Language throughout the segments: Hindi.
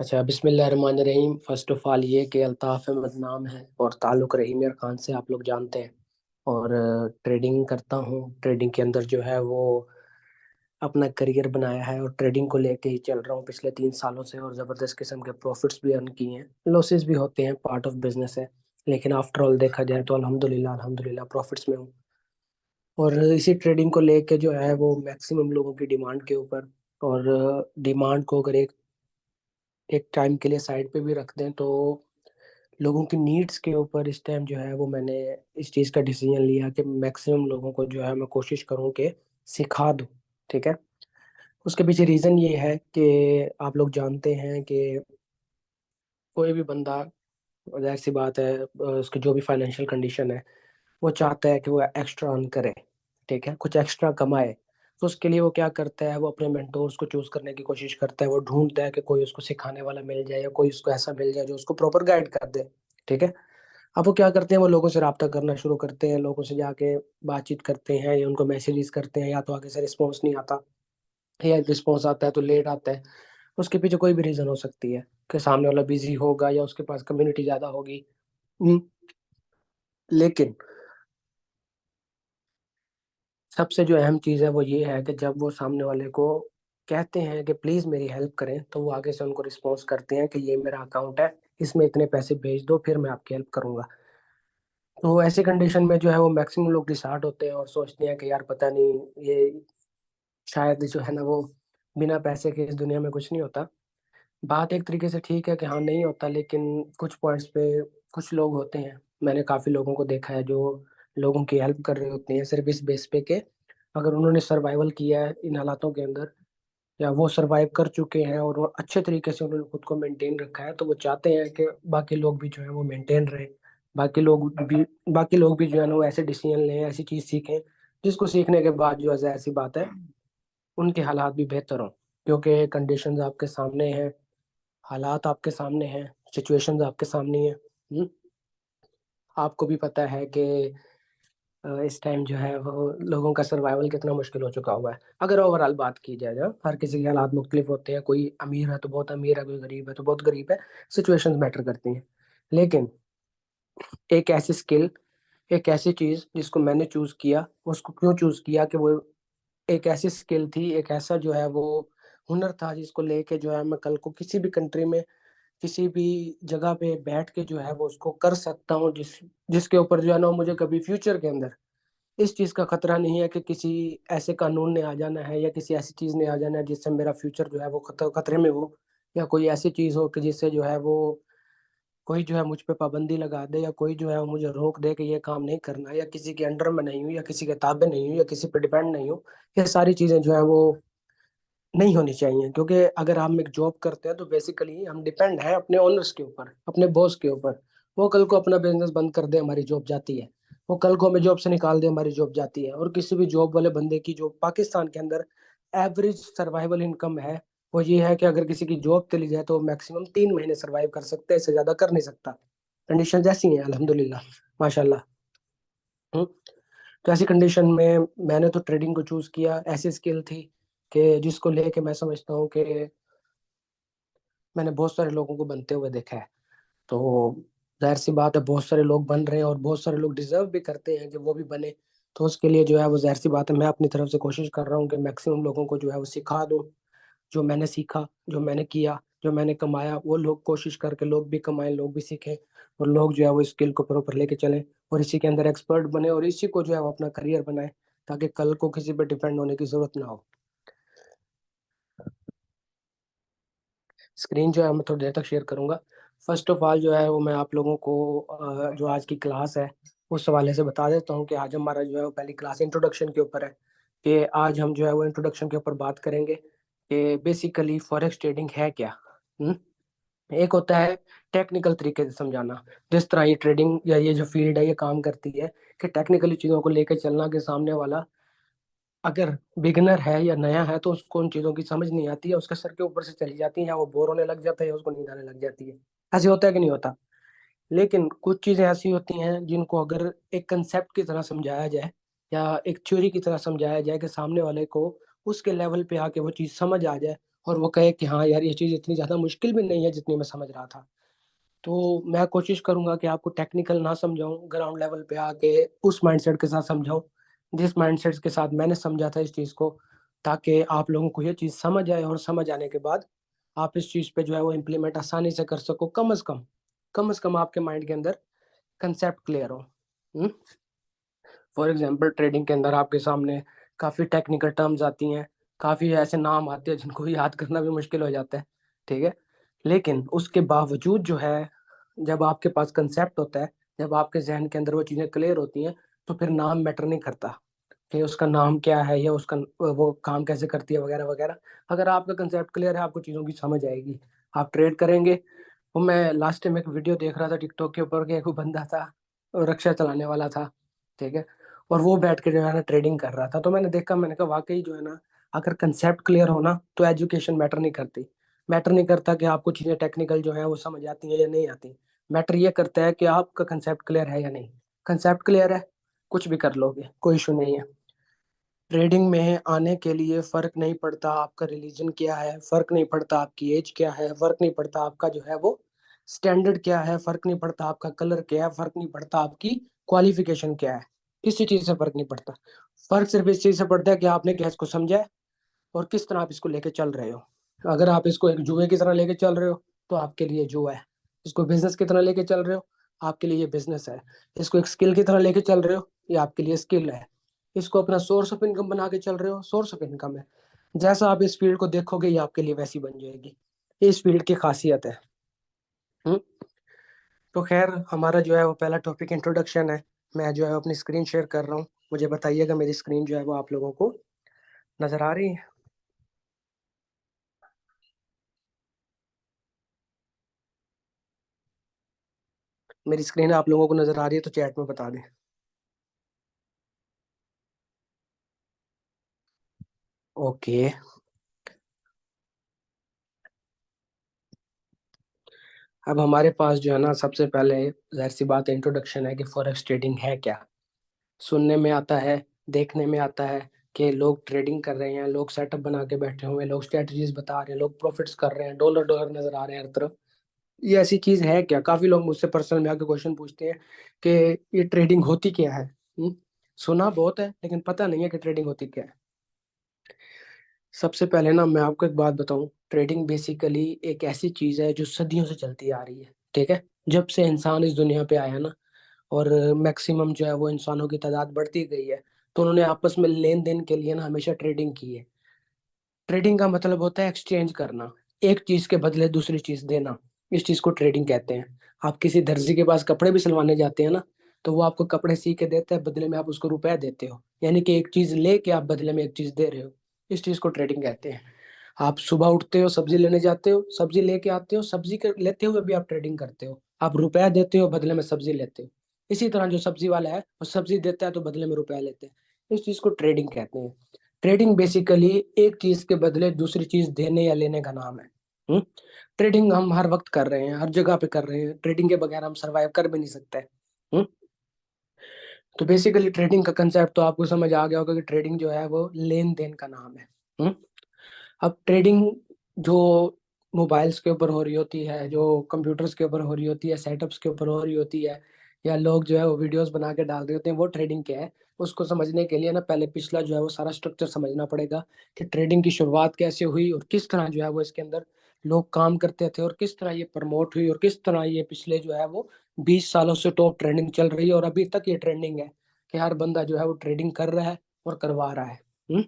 अच्छा, बिस्मिल्लाहिर्रहमानिर्रहीम। फर्स्ट ऑफ ऑल ये कि अल्ताफ़ अहमद नाम है और ताल्लुक़ रहीम यार खान से आप लोग जानते हैं। और ट्रेडिंग करता हूँ। ट्रेडिंग के अंदर जो है वो अपना करियर बनाया है और ट्रेडिंग को लेके ही चल रहा हूँ पिछले 3 सालों से। और ज़बरदस्त किस्म के प्रॉफिट्स भी अर्न किए हैं, लॉसेस भी होते हैं, पार्ट ऑफ बिजनेस है। लेकिन आफ्टर ऑल देखा जाए तो अल्हम्दुलिल्लाह अल्हम्दुलिल्लाह प्रॉफिट्स में हूँ। और इसी ट्रेडिंग को लेके जो है वो मैक्सिमम लोगों की डिमांड के ऊपर, और डिमांड को अगर एक एक टाइम के लिए साइड पे भी रख दें तो लोगों की नीड्स के ऊपर इस टाइम जो है वो मैंने इस चीज़ का डिसीजन लिया कि मैक्सिमम लोगों को जो है मैं कोशिश करूं कि सिखा दूं। ठीक है। उसके पीछे रीज़न ये है कि आप लोग जानते हैं कि कोई भी बंदा, जाहिर सी बात है, उसकी जो भी फाइनेंशियल कंडीशन है वो चाहता है कि वो एक्स्ट्रा अर्न करे। ठीक है, कुछ एक्स्ट्रा कमाए। तो उसके लिए वो क्या करता है, वो अपने मेंटोर्स को चूज करने की कोशिश करता है। वो ढूंढता है कि कोई उसको सिखाने वाला मिल जाए या कोई उसको ऐसा मिल जाए जो उसको प्रॉपर गाइड कर दे। ठीक है। अब वो क्या करते हैं, वो लोगों से रब्ता करना शुरू करते हैं, लोगों से जाके बातचीत करते हैं या उनको मैसेजेस करते हैं, या तो आगे से रिस्पॉन्स नहीं आता या रिस्पॉन्स आता है तो लेट आता है। उसके पीछे कोई भी रीज़न हो सकती है कि सामने वाला बिजी होगा या उसके पास कम्युनिटी ज़्यादा होगी। हम्म, लेकिन सबसे जो अहम चीज़ है वो ये है कि जब वो सामने वाले को कहते हैं कि प्लीज़ मेरी हेल्प करें, तो वो आगे से उनको रिस्पॉन्स करते हैं कि ये मेरा अकाउंट है, इसमें इतने पैसे भेज दो, फिर मैं आपकी हेल्प करूंगा। तो ऐसे कंडीशन में जो है वो मैक्सिमम लोग डिसहार्ट होते हैं और सोचते हैं कि यार पता नहीं, ये शायद जो है ना वो बिना पैसे के इस दुनिया में कुछ नहीं होता। बात एक तरीके से ठीक है कि हाँ नहीं होता, लेकिन कुछ पॉइंट्स पे कुछ लोग होते हैं, मैंने काफ़ी लोगों को देखा है जो लोगों की हेल्प कर रहे होते हैं सिर्फ इस बेस पे के अगर उन्होंने सर्वाइवल किया है इन हालातों के अंदर, या वो सर्वाइव कर चुके हैं और वो अच्छे तरीके से उन्होंने खुद को मेंटेन रखा है, तो वो चाहते हैं कि बाकी लोग भी जो है वो मेंटेन रहे। बाकी लोग भी बाकी लोग भी जो है ना वो ऐसे डिसीजन लें, ऐसी चीज़ सीखें जिसको सीखने के बाद जो है ऐसी बात है उनके हालात भी बेहतर हों। क्योंकि कंडीशंस आपके सामने हैं, हालात आपके सामने हैं, सिचुएशंस आपके सामने हैं। आपको भी पता है कि इस टाइम जो है वो लोगों का सर्वाइवल कितना मुश्किल हो चुका हुआ है। अगर ओवरऑल बात की जाए ना, हर किसी के हालात मुख्तलिफ होते हैं, कोई अमीर है तो बहुत अमीर है, कोई गरीब है तो बहुत गरीब है। सिचुएशंस मैटर करती हैं। लेकिन एक ऐसी स्किल, एक ऐसी चीज़ जिसको मैंने चूज़ किया, उसको क्यों चूज़ किया कि वो एक ऐसी स्किल थी, एक ऐसा जो है वो हुनर था जिसको लेके जो है मैं कल को किसी भी कंट्री में, किसी भी जगह पे बैठ के जो है वो उसको कर सकता हूँ, जिसके ऊपर जो है ना मुझे कभी फ्यूचर के अंदर इस चीज़ का खतरा नहीं है कि किसी ऐसे कानून ने आ जाना है या किसी ऐसी चीज़ ने आ जाना है जिससे मेरा फ्यूचर जो है वो खतरे में हो, या कोई ऐसी चीज़ हो कि जिससे जो है वो कोई जो है मुझ पे पाबंदी लगा दे, या कोई जो है वो मुझे रोक दे कि ये काम नहीं करना, या किसी के अंडर में नहीं हूँ, या किसी के ताबे नहीं हूँ, या किसी पे डिपेंड नहीं हूँ। ये सारी चीज़ें जो है वो नहीं होनी चाहिए, क्योंकि अगर हम एक जॉब करते हैं तो बेसिकली हम डिपेंड हैं अपने ओनर्स के ऊपर, अपने बॉस के ऊपर। वो कल को अपना बिजनेस बंद कर दे, हमारी जॉब जाती है। वो कल को हमें जॉब से निकाल दे, हमारी जॉब जाती है। और किसी भी जॉब वाले बंदे की, जो पाकिस्तान के अंदर एवरेज सर्वाइवल इनकम है, वो ये है कि अगर किसी की जॉब चली जाए तो मैक्सिमम 3 महीने सर्वाइव कर सकते हैं, इससे ज्यादा कर नहीं सकता। कंडीशन ऐसी हैं अल्हम्दुलिल्लाह, माशाल्लाह। हम्म। तो ऐसी कंडीशन में मैंने तो ट्रेडिंग को चूज किया, ऐसी स्किल थी कि जिसको लेके मैं समझता हूँ कि मैंने बहुत सारे लोगों को बनते हुए देखा है। तो जाहिर सी बात है, बहुत सारे लोग बन रहे हैं और बहुत सारे लोग डिजर्व भी करते हैं कि वो भी बने। तो उसके लिए जो है वो जाहिर सी बात है, मैं अपनी तरफ से कोशिश कर रहा हूँ कि मैक्सिमम लोगों को जो है वो सिखा दूँ। जो मैंने सीखा, जो मैंने किया, जो मैंने कमाया, वो लोग कोशिश करके लोग भी कमाएं, लोग भी सीखें, और लोग जो है वो स्किल को प्रॉपर लेके चलें और इसी के अंदर एक्सपर्ट बने और इसी को जो है वो अपना करियर बनाए, ताकि कल को किसी पे डिपेंड होने की जरूरत ना हो। स्क्रीन जो है मैं थोड़ी देर तक शेयर करूंगा। फर्स्ट ऑफ ऑल जो है वो मैं आप लोगों को जो आज की क्लास है उस हवाले से बता देता हूँ कि आज हमारा जो है वो पहली क्लास इंट्रोडक्शन के ऊपर है। कि आज हम जो है वो इंट्रोडक्शन के ऊपर बात करेंगे कि बेसिकली फॉरेक्स ट्रेडिंग है क्या। हम्म। एक होता है टेक्निकल तरीके से समझाना, जिस तरह ये ट्रेडिंग या ये जो फील्ड है ये काम करती है, कि टेक्निकली चीज़ों को लेकर चलना, के सामने वाला अगर बिगनर है या नया है तो उसको उन चीज़ों की समझ नहीं आती है, उसके सर के ऊपर से चली जाती है, या वो बोर होने लग जाता है या उसको नींद आने लग जाती है। ऐसे होता है कि नहीं होता। लेकिन कुछ चीज़ें ऐसी होती हैं जिनको अगर एक कंसेप्ट की तरह समझाया जाए या एक थ्योरी की तरह समझाया जाए, कि सामने वाले को उसके लेवल पे आके वो चीज़ समझ आ जाए और वो कहे कि हाँ यार ये चीज़ इतनी ज़्यादा मुश्किल भी नहीं है जितनी मैं समझ रहा था। तो मैं कोशिश करूंगा कि आपको टेक्निकल ना समझाऊं, ग्राउंड लेवल पे आके उस माइंडसेट के साथ समझाऊं जिस माइंडसेट के साथ मैंने समझा था इस चीज़ को, ताकि आप लोगों को ये चीज़ समझ आए और समझ आने के बाद आप इस चीज़ पे जो है वो इम्प्लीमेंट आसानी से कर सको। कम से कम आपके माइंड के अंदर कंसेप्ट क्लियर हो। फॉर एग्जांपल ट्रेडिंग के अंदर आपके सामने काफ़ी टेक्निकल टर्म्स आती हैं, काफ़ी ऐसे नाम आते हैं जिनको याद करना भी मुश्किल हो जाता है, ठीक है। लेकिन उसके बावजूद जो है, जब आपके पास कंसेप्ट होता है, जब आपके जहन के अंदर वो चीज़ें क्लियर होती हैं, तो फिर नाम मैटर नहीं करता कि उसका नाम क्या है या उसका वो काम कैसे करती है वगैरह वगैरह। अगर आपका कंसेप्ट क्लियर है, आपको चीज़ों की समझ आएगी, आप ट्रेड करेंगे। वो मैं लास्ट टाइम एक वीडियो देख रहा था टिकटॉक के ऊपर कि एक बंदा था, वो रिक्शा चलाने वाला था, ठीक है, और वो बैठ के जो है ना ट्रेडिंग कर रहा था। तो मैंने देखा, मैंने कहा वाकई जो है ना, अगर कंसेप्ट क्लियर हो ना तो एजुकेशन मैटर नहीं करती। मैटर नहीं करता कि आपको चीज़ें टेक्निकल जो है वो समझ आती हैं या नहीं आती। मैटर ये करता है कि आपका कंसेप्ट क्लियर है या नहीं। कंसेप्ट क्लियर है, कुछ भी कर लोगे, कोई इशू नहीं है। ट्रेडिंग में आने के लिए फर्क नहीं पड़ता आपका रिलीजन क्या है, फर्क नहीं पड़ता आपकी एज क्या है, फर्क नहीं पड़ता आपका जो है वो स्टैंडर्ड क्या है, फर्क नहीं पड़ता आपका कलर क्या है, फर्क नहीं पड़ता आपकी क्वालिफिकेशन क्या है। किसी चीज से फर्क नहीं पड़ता। फर्क सिर्फ इस चीज से पड़ता है कि आपने क्या इसको समझा है और किस तरह आप इसको लेके चल रहे हो। अगर आप इसको एक जुए की तरह लेके चल रहे हो तो आपके लिए जुआ है। इसको बिजनेस की तरह लेके चल रहे हो, आपके लिए ये बिजनेस है। इसको एक स्किल की तरह लेके चल रहे हो, ये आपके लिए स्किल है। इसको अपना सोर्स ऑफ इनकम बना के चल रहे हो, सोर्स ऑफ इनकम है। जैसा आप इस फील्ड को देखोगे ये आपके लिए वैसी बन जाएगी। ये इस फील्ड की खासियत है। हम्म। तो खैर, हमारा जो है वो पहला टॉपिक इंट्रोडक्शन है। मैं जो है अपनी स्क्रीन शेयर कर रहा हूँ। मुझे बताइएगा मेरी स्क्रीन जो है वो आप लोगों को नजर आ रही है। मेरी स्क्रीन आप लोगों को नजर आ रही है तो चैट में बता दें। ओके। अब हमारे पास जो है ना, सबसे पहले जाहिर सी बात इंट्रोडक्शन है कि फॉरेक्स ट्रेडिंग है क्या। सुनने में आता है, देखने में आता है कि लोग ट्रेडिंग कर रहे हैं, लोग सेटअप बना के बैठे हुए हैं, लोग स्ट्रेटजीज बता रहे हैं, लोग प्रॉफिट्स कर रहे हैं, डॉलर डॉलर नजर आ रहे हैं हर तरफ। ये ऐसी चीज है क्या? काफी लोग मुझसे पर्सनल में आके क्वेश्चन पूछते हैं कि ये ट्रेडिंग होती क्या है। सुना बहुत है लेकिन पता नहीं है कि ट्रेडिंग होती क्या है। सबसे पहले ना मैं आपको एक बात बताऊं, ट्रेडिंग बेसिकली एक ऐसी चीज है जो सदियों से चलती आ रही है, ठीक है। जब से इंसान इस दुनिया पे आया ना, और मैक्सिमम जो है वो इंसानों की तादाद बढ़ती गई है, तो उन्होंने आपस में लेन देन के लिए ना हमेशा ट्रेडिंग की है। ट्रेडिंग का मतलब होता है एक्सचेंज करना, एक चीज के बदले दूसरी चीज देना। इस चीज को ट्रेडिंग कहते हैं। आप किसी दर्जी के पास कपड़े भी सिलवाने जाते हैं ना, तो वो आपको कपड़े सी के देता है, बदले में आप उसको रुपए देते हो, यानी कि एक चीज लेके आप बदले में एक चीज दे रहे हो। इस चीज को ट्रेडिंग कहते हैं। आप सुबह उठते हो, सब्जी लेने जाते हो, सब्जी लेके आते हो, लेते हुए भी आप ट्रेडिंग करते हो। आप रुपया देते हो, बदले में सब्जी लेते हो। इसी तरह जो सब्जी वाला है वो सब्जी देता है तो बदले में रुपया लेते हैं। इस चीज को ट्रेडिंग कहते हैं। ट्रेडिंग बेसिकली एक चीज के बदले दूसरी चीज देने या लेने का नाम है। हम्म। ट्रेडिंग हम हर वक्त कर रहे हैं, हर जगह पे कर रहे हैं। ट्रेडिंग के बगैर हम सरवाइव कर भी नहीं सकते। हम्म। तो बेसिकली ट्रेडिंग का कंसेप्ट तो आपको समझ आ गया होगा कि ट्रेडिंग जो है वो लेन देन का नाम है। हम्म। अब ट्रेडिंग जो मोबाइल्स के ऊपर हो रही होती है, जो कंप्यूटर्स के ऊपर हो रही होती है, सेटअप्स के ऊपर हो रही होती है, या लोग जो है वो वीडियोस बना के डाल रहे होते हैं, वो ट्रेडिंग क्या है। उसको समझने के लिए ना पहले पिछला जो है वो सारा स्ट्रक्चर समझना पड़ेगा कि ट्रेडिंग की शुरुआत कैसे हुई और किस तरह जो है वो इसके अंदर लोग काम करते थे, और किस तरह ये प्रमोट हुई, और किस तरह ये पिछले जो है वो 20 सालों से टॉप ट्रेंडिंग चल रही है, और अभी तक ये ट्रेंडिंग है कि हर बंदा जो है वो ट्रेडिंग कर रहा है और करवा रहा है। हम्म।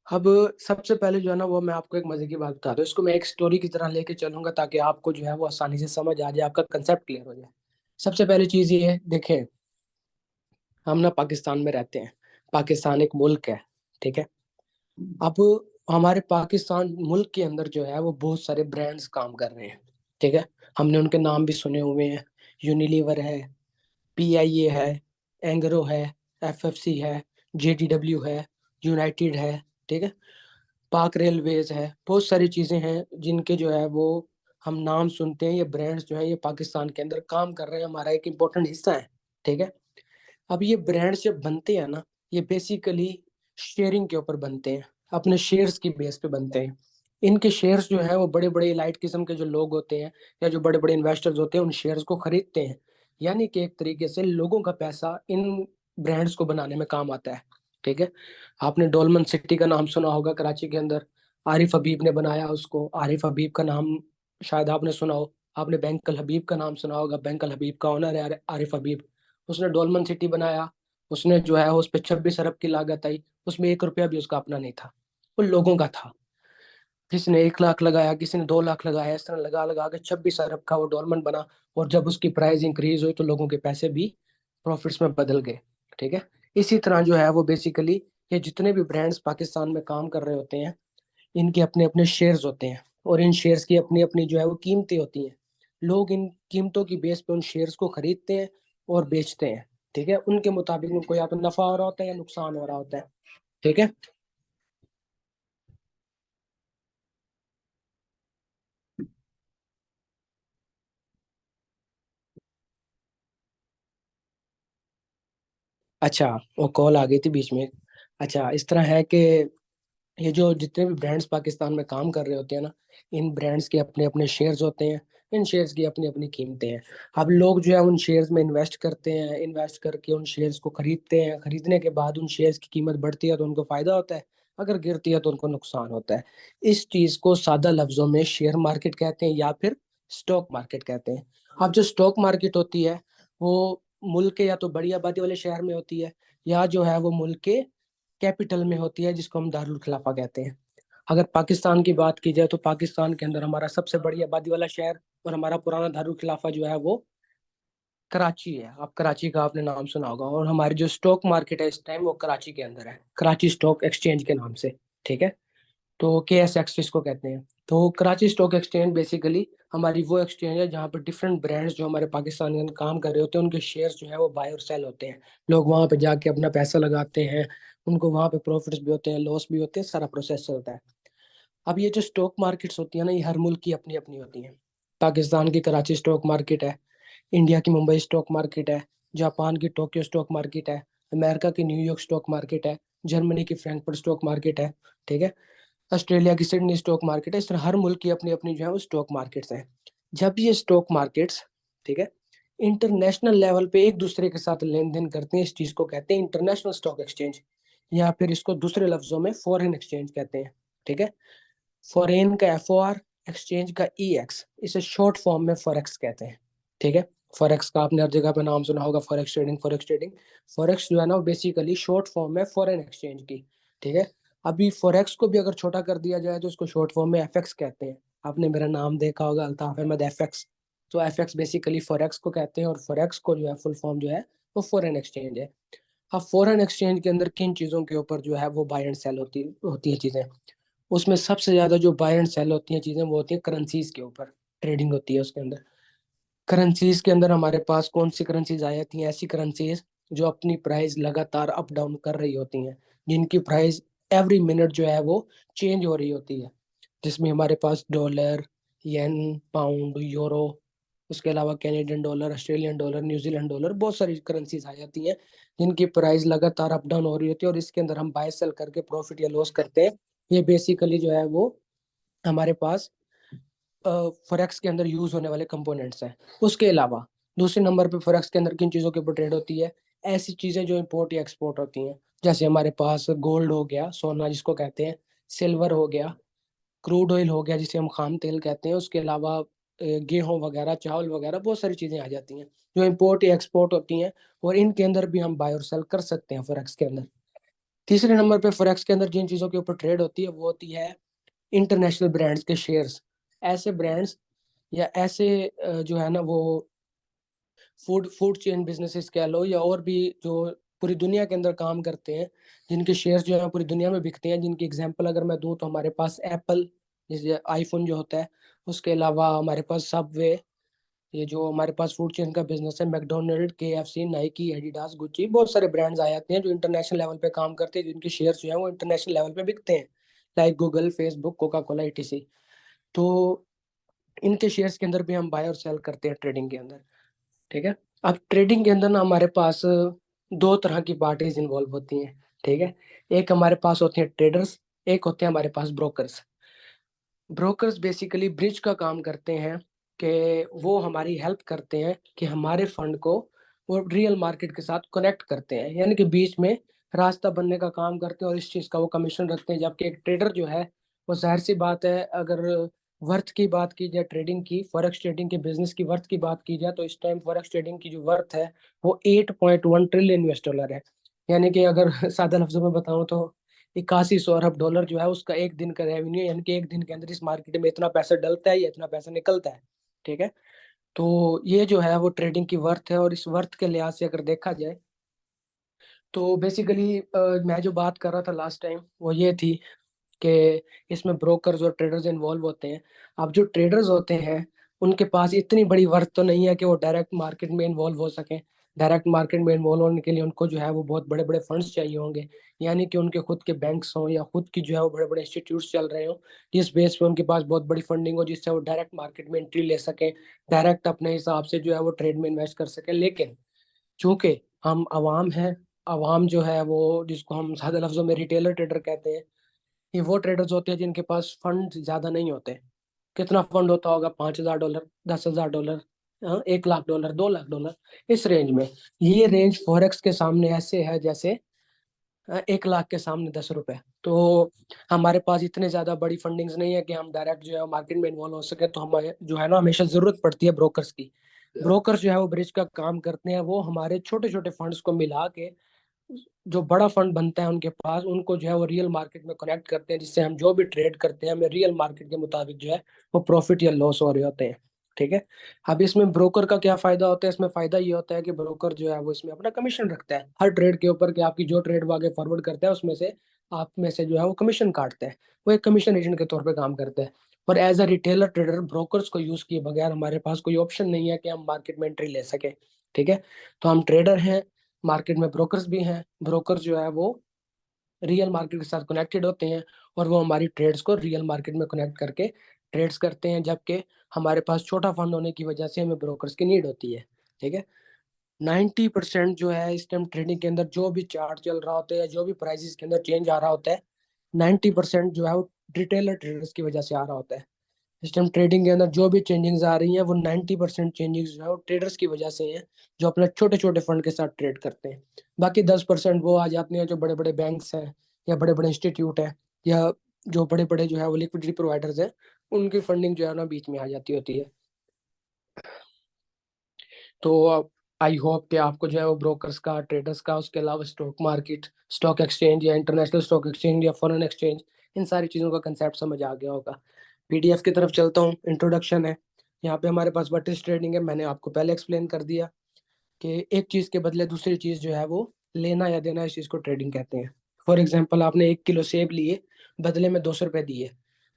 अब सबसे पहले जो है ना वो मैं आपको एक मजे की बात बता दूं, इसको मैं एक स्टोरी की तरह लेके चलूंगा ताकि आपको जो है वो आसानी से समझ आ जाए, आपका कंसेप्ट क्लियर हो जाए। सबसे पहली चीज ये है, देखें, हम ना पाकिस्तान में रहते हैं। पाकिस्तान एक मुल्क है, ठीक है। अब हमारे पाकिस्तान मुल्क के अंदर जो है वो बहुत सारे ब्रांड्स काम कर रहे हैं, ठीक है। हमने उनके नाम भी सुने हुए हैं। यूनिलीवर है, PIA है, एंग्रो है, FFC है, JDW है, यूनाइटेड है, ठीक है। पाक रेलवेज है, बहुत सारी चीजें हैं जिनके जो है वो हम नाम सुनते हैं। ये ब्रांड्स जो है ये पाकिस्तान के अंदर काम कर रहे हैं, हमारा एक इम्पोर्टेंट हिस्सा है, ठीक है। अब ये ब्रांड्स जब बनते हैं ना, ये बेसिकली शेयरिंग के ऊपर बनते हैं। अपने शेयर्स की बेस पे बनते हैं। इनके शेयर्स जो है वो बड़े बड़े इलाइट किस्म के जो लोग होते हैं या जो बड़े बड़े इन्वेस्टर्स होते हैं उन शेयर्स को खरीदते हैं। यानी कि एक तरीके से लोगों का पैसा इन ब्रांड्स को बनाने में काम आता है। ठीक है। आपने डोलमन सिटी का नाम सुना होगा कराची के अंदर, आरिफ हबीब ने बनाया उसको। आरिफ हबीब का नाम शायद आपने सुना हो। आपने बैंकल हबीब का नाम सुना होगा, बैंकल हबीब का ओनर है आरिफ हबीब। उसने डोलमन सिटी बनाया। उसने जो है उस पर 26 अरब की लागत आई। उसमें 1 रुपया भी उसका अपना नहीं था, वो लोगों का था। किसी ने 1 लाख लगाया, किसी ने 2 लाख लगाया, इस तरह लगा लगा के 26 अरब का वो डोरमेंट बना। और जब उसकी प्राइस इंक्रीज हुई तो लोगों के पैसे भी प्रॉफिट्स में बदल गए। ठीक है। इसी तरह जो है वो बेसिकली ये जितने भी ब्रांड्स पाकिस्तान में काम कर रहे होते हैं, इनके अपने अपने शेयर्स होते हैं। और इन शेयर्स की अपनी अपनी जो है वो कीमतें होती हैं। लोग इन कीमतों की बेस पे उन शेयर्स को खरीदते हैं और बेचते हैं। ठीक है। उनके मुताबिक उनको या तो नफा हो रहा होता है या नुकसान हो रहा होता है। ठीक है। अच्छा, वो कॉल आ गई थी बीच में। अच्छा, इस तरह है कि ये जो जितने भी ब्रांड्स पाकिस्तान में काम कर रहे होते हैं ना, इन ब्रांड्स के अपने अपने शेयर्स होते हैं। इन शेयर्स की अपनी अपनी कीमतें हैं। अब लोग जो है उन शेयर्स में इन्वेस्ट करते हैं, इन्वेस्ट करके उन शेयर्स को खरीदते हैं। खरीदने के बाद उन शेयर्स की कीमत बढ़ती है तो उनको फायदा होता है, अगर गिरती है तो उनको नुकसान होता है। इस चीज को सादा लफ्जों में शेयर मार्केट कहते हैं या फिर स्टॉक मार्केट कहते हैं। अब जो स्टॉक मार्केट होती है वो मुल्क के या तो बड़ी आबादी वाले शहर में होती है, या जो है वो मुल्क के कैपिटल में होती है, जिसको हम दारुल खिलाफा कहते हैं। अगर पाकिस्तान की बात की जाए तो पाकिस्तान के अंदर हमारा सबसे बड़ी आबादी वाला शहर और हमारा पुराना दारुल खिलाफा जो है वो कराची है। आप कराची का आपने नाम सुना होगा। और हमारी जो स्टॉक मार्केट है इस टाइम वो कराची के अंदर है, कराची स्टॉक एक्सचेंज के नाम से। ठीक है। तो KSX इसको कहते हैं। तो कराची स्टॉक एक्सचेंज बेसिकली हमारी वो एक्सचेंज है जहाँ पर डिफरेंट ब्रांड्स जो हमारे पाकिस्तान के अंदर काम कर रहे होते हैं उनके शेयर्स जो है वो बाय और सेल होते हैं। लोग वहाँ पे जाके अपना पैसा लगाते हैं। उनको वहाँ पे प्रॉफिट्स भी होते हैं, लॉस भी होते हैं, सारा प्रोसेस चलता है। अब ये जो स्टॉक मार्केट्स होती है ना, ये हर मुल्क की अपनी अपनी होती हैं। पाकिस्तान की कराची स्टॉक मार्केट है, इंडिया की मुंबई स्टॉक मार्केट है, जापान की टोक्यो स्टॉक मार्केट है, अमेरिका की न्यूयॉर्क स्टॉक मार्केट है, जर्मनी की फ्रैंकफर्ट स्टॉक मार्केट है। ठीक है। ऑस्ट्रेलिया की सिडनी स्टॉक मार्केट है। इस तरह हर मुल्क की अपनी अपनी जो है वो स्टॉक मार्केट्स हैं। जब ये स्टॉक मार्केट्स, ठीक है, इंटरनेशनल लेवल पे एक दूसरे के साथ लेन देन करते हैं, इस चीज को कहते हैं इंटरनेशनल स्टॉक एक्सचेंज, या फिर इसको दूसरे लफ्जों में फॉरेन एक्सचेंज कहते हैं। ठीक है। फॉरेन का FOR, एक्सचेंज का EX, इसे शॉर्ट फॉर्म में फॉरेक्स कहते हैं। ठीक है। फॉरेक्स का आपने हर जगह पे नाम सुना होगा, forex trading, forex trading. Forex जो है ना वो बेसिकली शॉर्ट फॉर्म है फॉरेन एक्सचेंज की। ठीक है। अभी फॉरेक्स को भी अगर छोटा कर दिया जाए तो उसको शॉर्ट फॉर्म में FX कहते हैं। आपने मेरा नाम देखा होगा, अल्ताफ अहमद FX। तो FX बेसिकली फॉरेक्स को कहते हैं, और फॉरेक्स को जो है फुल फॉर्म जो है वो फॉरेन एक्सचेंज है। अब फॉरेन एक्सचेंज के अंदर किन चीज़ों के ऊपर जो है वो बाय एंड सेल होती होती है चीज़ें, उसमें सबसे ज्यादा जो बाय एंड सेल होती हैं चीजें वो होती हैं करेंसीज के ऊपर, ट्रेडिंग होती है उसके अंदर। करेंसीज के अंदर हमारे पास कौन सी करेंसीज आ जाती हैं, ऐसी करेंसीज जो अपनी प्राइस लगातार अप डाउन कर रही होती हैं, जिनकी प्राइस एवरी मिनट जो है वो चेंज हो रही होती है। जिसमें हमारे पास डॉलर, येन, पाउंड, यूरो, उसके अलावा Canadian dollar, Australian dollar, New Zealand dollar, बहुत सारी करेंसीज आ जाती हैं जिनकी प्राइस लगातार अप डाउन हो रही होती है, और इसके अंदर हम बाय सेल करके प्रॉफिट या लॉस करते हैं। ये बेसिकली जो है वो हमारे पास फॉरेक्स के अंदर यूज होने वाले कंपोनेंट्स हैं। उसके अलावा दूसरे नंबर पे फॉरेक्स के अंदर किन चीज़ों के ऊपर ट्रेड होती है, ऐसी चीज़ें जो इंपोर्ट या एक्सपोर्ट होती हैं। जैसे हमारे पास गोल्ड हो गया, सोना जिसको कहते हैं, सिल्वर हो गया, क्रूड ऑयल हो गया जिसे हम खाम तेल कहते हैं, उसके अलावा गेहूं वगैरह, चावल वगैरह, बहुत सारी चीज़ें आ जाती हैं जो इंपोर्ट या एक्सपोर्ट होती हैं। और इनके अंदर भी हम बाय और सेल कर सकते हैं फॉरेक्स के अंदर। तीसरे नंबर पे फॉरेक्स के अंदर जिन चीज़ों के ऊपर ट्रेड होती है वो होती है इंटरनेशनल ब्रांड्स के शेयर्स। ऐसे ब्रांड्स या ऐसे जो है ना वो फूड फूड चेन बिजनेसेस कह लो, या और भी जो पूरी दुनिया के अंदर काम करते हैं, जिनके शेयर्स जो है पूरी दुनिया में बिकते हैं। जिनकी एग्जांपल अगर मैं दूं तो हमारे पास एप्पल, जैसे आईफोन जो होता है, उसके अलावा हमारे पास सबवे, ये जो हमारे पास फूड चेन का बिजनेस है, McDonald, KFC, Nike, Adidas, Gucci, बहुत सारे ब्रांड्स आ जाते हैं जो इंटरनेशनल लेवल पे काम करते हैं, जिनके शेयर्स जो है वो इंटरनेशनल लेवल पे बिकते हैं, like Google, Facebook, Coca Cola, ETC। तो इनके शेयर्स के अंदर भी हम बाय और सेल करते हैं ट्रेडिंग के अंदर। ठीक है। अब ट्रेडिंग के अंदर ना हमारे पास दो तरह की पार्टीज इन्वॉल्व होती हैं। ठीक है। एक हमारे पास होती है ट्रेडर्स, एक होते हैं हमारे पास ब्रोकर्स। ब्रोकर्स बेसिकली ब्रिज का काम करते हैं कि वो हमारी हेल्प करते हैं कि हमारे फंड को वो रियल मार्केट के साथ कनेक्ट करते हैं, यानी कि बीच में रास्ता बनने का काम करते हैं और इस चीज़ का वो कमीशन रखते हैं। जबकि एक ट्रेडर जो है वो जाहिर सी बात है, अगर वर्थ की बात की जाए, ट्रेडिंग की, फॉरेक्स ट्रेडिंग के बिजनेस की वर्थ की बात की जाए, तो इस टाइम फॉरेक्स ट्रेडिंग की जो वर्थ है वो 8.1 ट्रिलियन US डॉलर है। यानी कि अगर सादा लफ्जों में बताऊं तो 8100 अरब डॉलर जो है उसका एक दिन का रेवेन्यू, यानी कि एक दिन के अंदर इस मार्केट में इतना पैसा डलता है या इतना पैसा निकलता है। ठीक है। तो ये जो है वो ट्रेडिंग की वर्थ है, और इस वर्थ के लिहाज से अगर देखा जाए तो बेसिकली मैं जो बात कर रहा था लास्ट टाइम वो ये थी कि इसमें ब्रोकर्स और ट्रेडर्स इन्वॉल्व होते हैं। अब जो ट्रेडर्स होते हैं उनके पास इतनी बड़ी वर्थ तो नहीं है कि वो डायरेक्ट मार्केट में इन्वॉल्व हो सकें। डायरेक्ट मार्केट में इन्वॉल्व होने के लिए उनको जो है वो बहुत बड़े बड़े फंड्स चाहिए होंगे, यानी कि उनके खुद के बैंक्स हों या खुद की जो है वो बड़े बड़े इंस्टीट्यूट्स चल रहे हों, जिस बेस पे उनके पास बहुत बड़ी फंडिंग हो जिससे वो डायरेक्ट मार्केट में एंट्री ले सकें, डायरेक्ट अपने हिसाब से जो है वो ट्रेड में इन्वेस्ट कर सकें। लेकिन चूंकि हम आवाम हैं, आवाम जो है वो जिसको हम सादे लफ्जों में रिटेलर ट्रेडर कहते हैं, ये वो ट्रेडर्स होते हैं जिनके पास फंड ज्यादा नहीं होते। कितना फंड होता होगा? $5000, $10,000, 1 लाख डॉलर, 2 लाख डॉलर, इस रेंज में। ये रेंज फॉरेक्स के सामने ऐसे है जैसे 1 लाख के सामने 10 रुपए। तो हमारे पास इतने ज्यादा बड़ी फंडिंग्स नहीं है कि हम डायरेक्ट जो है मार्केट में इन्वॉल्व हो सके। तो हमें जो है ना हमेशा जरूरत पड़ती है ब्रोकर्स की। ब्रोकर्स जो है वो ब्रिज का काम करते हैं, वो हमारे छोटे छोटे फंड्स को मिला के जो बड़ा फंड बनता है उनके पास, उनको जो है वो रियल मार्केट में कनेक्ट करते हैं, जिससे हम जो भी ट्रेड करते हैं हमें रियल मार्केट के मुताबिक जो है वो प्रॉफिट या लॉस हो रहे होते हैं। ठीक है। अब इसमें ब्रोकर का क्या फायदा होता है? इसमें फायदा ये होता है कि ब्रोकर जो है वो इसमें अपना कमीशन रखता है हर ट्रेड के ऊपर, कि आपकी जो ट्रेड वो आगे फॉरवर्ड करता है उसमें से आप में से जो है वो कमीशन काटता है। वो एक कमीशन एजेंट के तौर पे काम करता है। और as a retailer trader brokers को यूज किए बगैर हमारे पास कोई ऑप्शन नहीं है कि हम मार्केट में एंट्री ले सके। ठीक है। तो हम ट्रेडर हैं, मार्केट में ब्रोकर्स भी हैं। ब्रोकर्स जो है वो रियल मार्केट के साथ कनेक्टेड होते हैं और वो हमारी ट्रेड्स को रियल मार्केट में कनेक्ट करके ट्रेड्स करते हैं। जबकि हमारे पास छोटा फंड होने की वजह से हमें ब्रोकर्स की नीड होती है। ठीक है। 90% जो है इस टाइम ट्रेडिंग के अंदर जो भी चार्ट चल रहा होता है या जो भी प्राइसेस के अंदर चेंज आ रहा होता है, 90% जो है वो रिटेलर ट्रेडर्स की वजह से आ रहा होता है। इस टाइम ट्रेडिंग के अंदर जो भी चेंजिंग्स आ रही हैं वो 90% चेंजिंग्स जो है वो ट्रेडर्स की वजह से हैं, जो अपने छोटे छोटे फंड के साथ ट्रेड करते हैं। बाकी 10% वो आ जाते हैं जो बड़े बड़े बैंक्स हैं या बड़े बड़े इंस्टीट्यूट हैं या जो बड़े बड़े जो है वो लिक्विडिटी प्रोवाइडर्स हैं, उनकी फंडिंग जो है ना बीच में आ जाती होती है। तो आई होप कि आपको जो है वो ब्रोकर्स का, ट्रेडर्स का, उसके अलावा स्टॉक मार्केट, स्टॉक एक्सचेंज या इंटरनेशनल स्टॉक एक्सचेंज या फॉरेन एक्सचेंज, इन सारी चीज़ों का कंसेप्ट समझ आ गया होगा। पीडीएफ की तरफ चलता हूँ। इंट्रोडक्शन है। यहाँ पे हमारे पास व्हाट इज ट्रेडिंग है, मैंने आपको पहले एक्सप्लेन कर दिया कि एक चीज़ के बदले दूसरी चीज़ जो है वो लेना या देना, इस चीज़ को ट्रेडिंग कहते हैं। फॉर एग्जाम्पल, आपने 1 किलो सेब लिए, बदले में 200 रुपये दिए,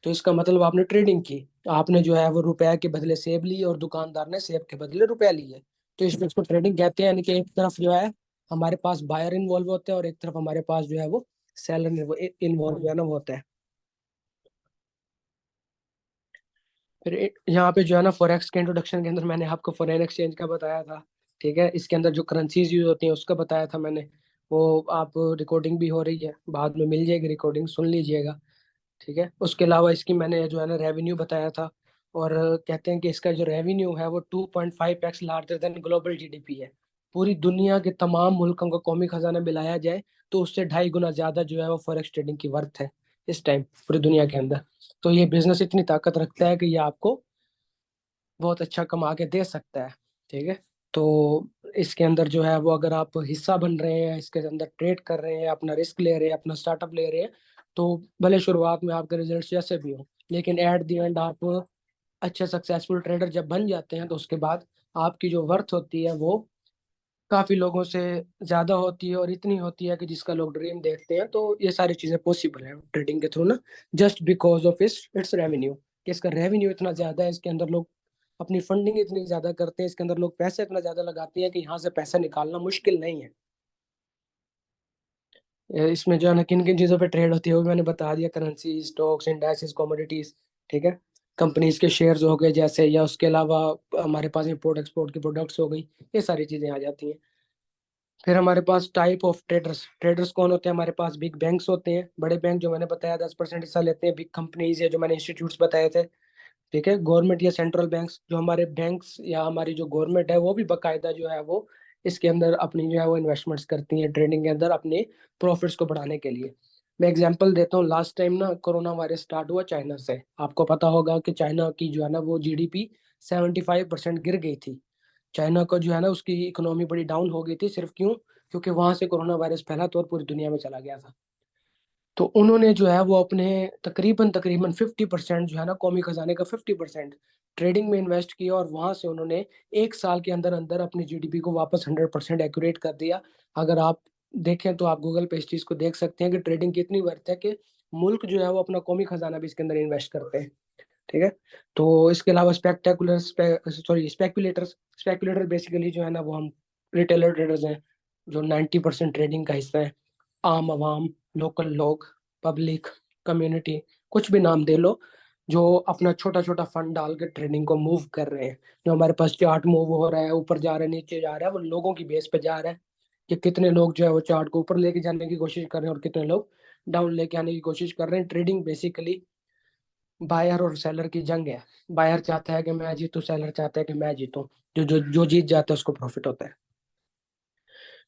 तो इसका मतलब आपने ट्रेडिंग की। आपने जो है वो रुपए के बदले सेब लिए और दुकानदार ने सेब के बदले रुपया लिए। तो इस चीज को ट्रेडिंग कहते हैं। यानी कि एक तरफ जो है हमारे पास बायर इन्वॉल्व होते हैं और एक तरफ हमारे पास जो है वो सेलर इन्वॉल्व जो है ना वो होता है। फिर यहाँ पे जो है ना फॉरेक्स के इंट्रोडक्शन के अंदर मैंने आपको फॉरेन एक्सचेंज का बताया था। ठीक है। इसके अंदर जो करेंसीज यूज होती हैं उसका बताया था मैंने। वो आप रिकॉर्डिंग भी हो रही है, बाद में मिल जाएगी रिकॉर्डिंग, सुन लीजिएगा। ठीक है। उसके अलावा इसकी मैंने जो है ना रेवेन्यू बताया था। और कहते हैं कि इसका जो रेवेन्यू है वो 2.5x larger than global GDP है। पूरी दुनिया के तमाम मुल्कों का कौमी खजाना मिलाया जाए तो उससे 2.5 गुना ज्यादा जो है वो फॉरेक्स ट्रेडिंग की वर्थ है इस टाइम पूरी दुनिया के अंदर। तो ये बिजनेस इतनी ताकत रखता है कि ये आपको बहुत अच्छा कमा के दे सकता है। ठीक है। तो इसके अंदर जो है वो अगर आप हिस्सा बन रहे हैं, इसके अंदर ट्रेड कर रहे हैं, अपना रिस्क ले रहे हैं, अपना स्टार्टअप ले रहे हैं, तो भले शुरुआत में आपके रिजल्ट जैसे भी हो, लेकिन एट द एंड आप अच्छे सक्सेसफुल ट्रेडर जब बन जाते हैं तो उसके बाद आपकी जो वर्थ होती है वो काफी लोगों से ज्यादा होती है, और इतनी होती है कि जिसका लोग ड्रीम देखते हैं। तो ये सारी चीजें पॉसिबल है ट्रेडिंग के थ्रू ना, just because of its revenue, कि इसका रेवेन्यू इतना ज्यादा है, इसके अंदर लोग अपनी फंडिंग इतनी ज्यादा करते हैं, इसके अंदर लोग पैसे इतना ज्यादा लगाते हैं कि यहाँ से पैसा निकालना मुश्किल नहीं है। इसमें जो है ना किन किन चीज़ों पे ट्रेड होती है वो भी मैंने बता दिया, करेंसी, स्टॉक्स, इंडाइसेस, कमोडिटीज। ठीक है। कंपनीज के शेयर्स हो गए जैसे, या उसके अलावा हमारे पास इंपोर्ट एक्सपोर्ट की प्रोडक्ट्स हो गई, ये सारी चीज़ें आ जाती हैं। फिर हमारे पास टाइप ऑफ ट्रेडर्स, ट्रेडर्स कौन होते हैं हमारे पास? बिग बैंक्स होते हैं, बड़े बैंक जो मैंने बताया 10% हिस्सा लेते हैं, बिग कंपनीज है जो मैंने इंस्टीट्यूट्स बताए थे। ठीक है, गवर्नमेंट या सेंट्रल बैंक्स, जो हमारे बैंक्स या हमारी जो गवर्नमेंट है वो भी बकायदा जो है वो इसके अंदर अपनी जो है वो इन्वेस्टमेंट्स करती हैं ट्रेडिंग के अंदर अपने प्रॉफिट्स को बढ़ाने के लिए। मैं एग्जांपल देता हूँ, लास्ट टाइम ना कोरोना वायरस स्टार्ट हुआ चाइना से, आपको पता होगा कि चाइना की जो है ना वो जीडीपी 75% गिर गई थी। चाइना का जो है ना उसकी इकोनॉमी बड़ी डाउन हो गई थी, सिर्फ क्यों? क्योंकि वहां से कोरोना वायरस फैला तो और पूरी दुनिया में चला गया था। तो उन्होंने जो है वो अपने तकरीबन तकरीबन 50% जो है ना कौमी खजाने का 50% ट्रेडिंग में इन्वेस्ट किया, और वहां से उन्होंने एक साल के अंदर अंदर अपनी जीडीपी को वापस 100% एक्यूरेट कर दिया। अगर आप देखें तो आप गूगल पे इस चीज को देख सकते हैं कि ट्रेडिंग कितनी वर्थ है कि मुल्क जो है वो अपना कौमी खजाना भी इसके अंदर इन्वेस्ट करते हैं। ठीक है। तो इसके अलावा स्पेक्टेकुलर स्पेकुलेटर्स, स्पेकुलेटर बेसिकली जो है ना वो हम रिटेलर ट्रेडर्स हैं, जो 90% ट्रेडिंग का हिस्सा है। आम आवाम, लोकल लोग, पब्लिक, कम्युनिटी, कुछ भी नाम दे लो, जो अपना छोटा छोटा फंड डाल के ट्रेडिंग को मूव कर रहे हैं। जो हमारे पास चार्ट मूव हो रहा है, ऊपर जा रहा है नीचे जा रहा है, वो लोगों की बेस पे जा रहा है कि कितने लोग जो है वो चार्ट को ऊपर लेके जाने की कोशिश कर रहे हैं और कितने लोग डाउन लेके आने की कोशिश कर रहे हैं। ट्रेडिंग बेसिकली बायर और सेलर की जंग है। बायर चाहता है कि मैं जीतूं, सेलर चाहता है कि मैं जीतूं। जो जो जो जीत जाता है उसको प्रॉफिट होता है।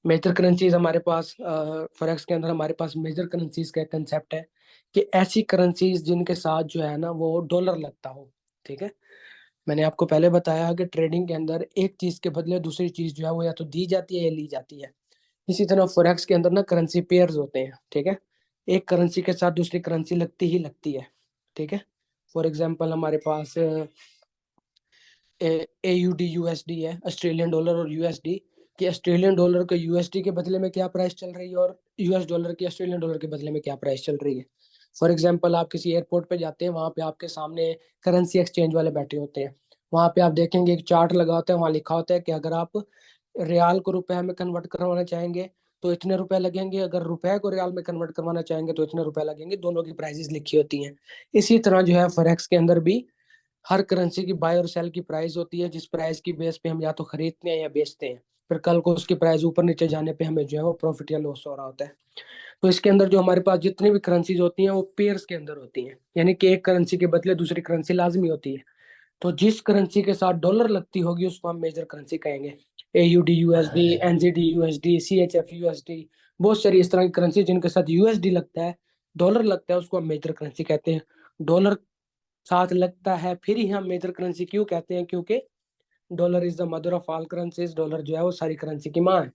मेजर करेंसीज हमारे पास फॉरेक्स के अंदर हमारे पास मेजर करेंसीज का कंसेप्ट है कि ऐसी करेंसीज जिनके साथ जो है ना वो डॉलर लगता हो। ठीक है। मैंने आपको पहले बताया कि ट्रेडिंग के अंदर एक चीज के बदले दूसरी चीज जो है वो या तो दी जाती है या ली जाती है। इसी तरह फॉरेक्स के अंदर ना करेंसी पेयर्स होते हैं। ठीक है। एक करेंसी के साथ दूसरी करेंसी लगती ही लगती है। ठीक है। फॉर एग्जाम्पल हमारे पास AUD USD है, ऑस्ट्रेलियन डॉलर और यूएसडी। कि ऑस्ट्रेलियन डॉलर के यूएसडी के बदले में क्या प्राइस चल रही है और यूएस डॉलर की ऑस्ट्रेलियन डॉलर के बदले में क्या प्राइस चल रही है। फॉर एग्जांपल आप किसी एयरपोर्ट पे जाते हैं, वहां पे आपके सामने करेंसी एक्सचेंज वाले बैठे होते हैं। वहां पे आप देखेंगे एक चार्ट लगा होता है, वहां लिखा होता है कि अगर आप रियाल को रुपए में कन्वर्ट करवाना चाहेंगे तो इतने रुपए लगेंगे, अगर रुपए को रियाल में कन्वर्ट करवाना चाहेंगे तो इतने रुपए लगेंगे, दोनों की प्राइसेस लिखी होती हैं। इसी तरह जो है फॉरेक्स के अंदर भी हर करेंसी की बाय और सेल की प्राइस होती है, जिस प्राइस की बेस पे हम या तो खरीदते हैं या बेचते हैं। फिर कल को उसकी प्राइस ऊपर नीचे जाने पे हमें जो है वो प्रॉफिट या लॉस हो रहा होता है। तो इसके अंदर जो हमारे पास जितनी भी करेंसीज होती हैं वो पेयर्स के अंदर होती हैं, यानी कि एक करेंसी के बदले दूसरी करेंसी लाजमी होती है। तो जिस करेंसी के साथ डॉलर लगती होगी उसको हम मेजर करेंसी कहेंगे। AUD USD, NZD USD, CHF USD, बहुत सारी इस तरह की करेंसी जिनके साथ यूएसडी लगता है, डॉलर लगता है, उसको हम मेजर करेंसी कहते हैं। डॉलर साथ लगता है फिर ही हम मेजर करेंसी क्यों कहते हैं? क्योंकि dollar is the mother of all currencies, dollar जो है वो सारी करेंसी की माँ है।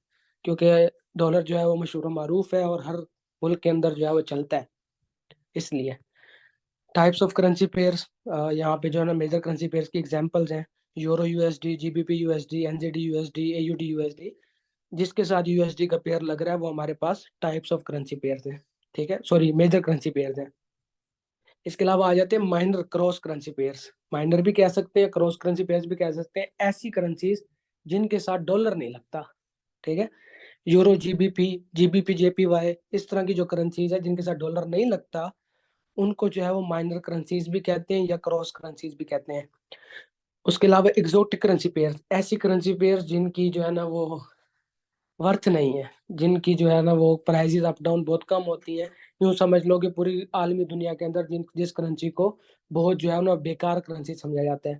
क्योंकि डॉलर जो है वो मशहूर मारूफ है और हर मुल्क के अंदर जो है वो चलता है, इसलिए। टाइप्स ऑफ करेंसी पेयर्स, यहाँ पे जो है ना मेजर करेंसी पेयर्स की एग्जांपल्स हैं। Euro USD, GBP USD, NZD USD, AUD USD. जिसके साथ यूएसडी का पेयर लग रहा है वो हमारे पास टाइप्स ऑफ करेंसी पेयर्स हैं। ठीक है, सॉरी, मेजर करेंसी पेयर्स हैं। इसके अलावा आ जाते हैं minor cross currency pairs. Minor भी कह सकते हैं, क्रॉस करेंसी पेयर्स भी कह सकते हैं, ऐसी करेंसीज जिनके साथ डॉलर नहीं लगता। ठीक है। यूरो, जीबीपी, जीबीपी जेपीवाई, इस तरह की जो करेंसीज है जिनके साथ डॉलर नहीं लगता, उनको जो है वो माइनर करेंसीज भी कहते हैं या क्रॉस करेंसीज भी कहते हैं। उसके अलावा एक्सोटिक करेंसी पेयर्स, ऐसी करेंसी पेयर्स जिनकी जो है ना वो वर्थ नहीं है, जिनकी जो है ना वो प्राइसेस अप डाउन बहुत कम होती है। यूं समझ लो कि पूरी आलमी दुनिया के अंदर जिस करेंसी को बहुत जो है ना बेकार करेंसी समझा जाता है,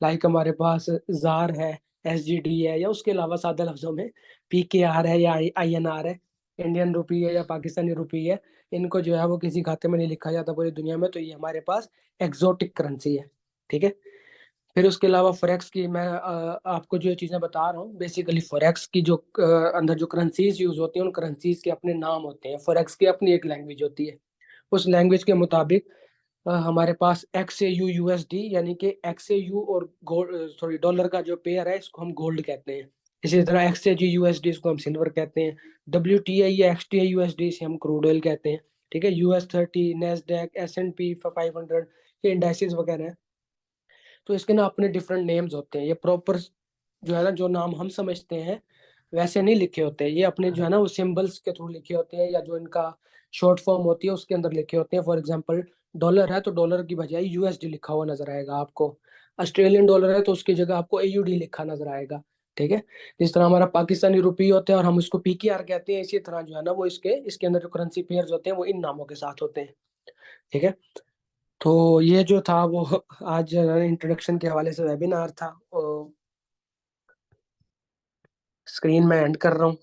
लाइक हमारे पास जार है, SGD है, या उसके अलावा सादा लफ्जों में PKR है या INR है, इंडियन रुपी है या पाकिस्तानी रुपी है। इनको जो है वो किसी खाते में नहीं लिखा जाता पूरी दुनिया में, तो ये हमारे पास एक्सोटिक करेंसी है। ठीक है। फिर उसके अलावा फॉरेक्स की मैं आपको जो ये चीज़ें बता रहा हूँ, बेसिकली फॉरेक्स की जो अंदर जो करेंसीज यूज होती हैं उन करेंसीज के अपने नाम होते हैं। फॉरेक्स की अपनी एक लैंग्वेज होती है, उस लैंग्वेज के मुताबिक हमारे पास XAU USD, यानी कि XAU और गोल्ड, सॉरी, डॉलर का जो पेयर है इसको हम गोल्ड कहते हैं। इसी तरह XAG USD इसको हम सिल्वर कहते हैं। WTI या XTI USD से हम क्रूड ऑयल कहते हैं। ठीक है। US 30, NASDAQ, S&P 500, ये इंडाइसिस वगैरह हैं। तो इसके ना अपने डिफरेंट नेम्स होते हैं, ये प्रॉपर जो है ना जो नाम हम समझते हैं वैसे नहीं लिखे होते, ये अपने जो है ना वो सिंबल्स के थ्रू लिखे होते हैं, या जो इनका शॉर्ट फॉर्म होती है उसके अंदर लिखे होते हैं। फॉर एग्जांपल डॉलर है तो डॉलर की बजाय USD लिखा हुआ नजर आएगा आपको। ऑस्ट्रेलियन डॉलर है तो उसकी जगह आपको AUD लिखा नजर आएगा। ठीक है। जिस तरह हमारा पाकिस्तानी रुपये होता है और हम उसको पीकेआर कहते हैं, इसी तरह जो है ना वो इसके इसके अंदर जो करेंसी पेयर्स होते हैं वो इन नामों के साथ होते हैं। ठीक है। तो ये जो था वो आज इंट्रोडक्शन के हवाले से वेबिनार था, स्क्रीन में एंड कर रहा हूँ।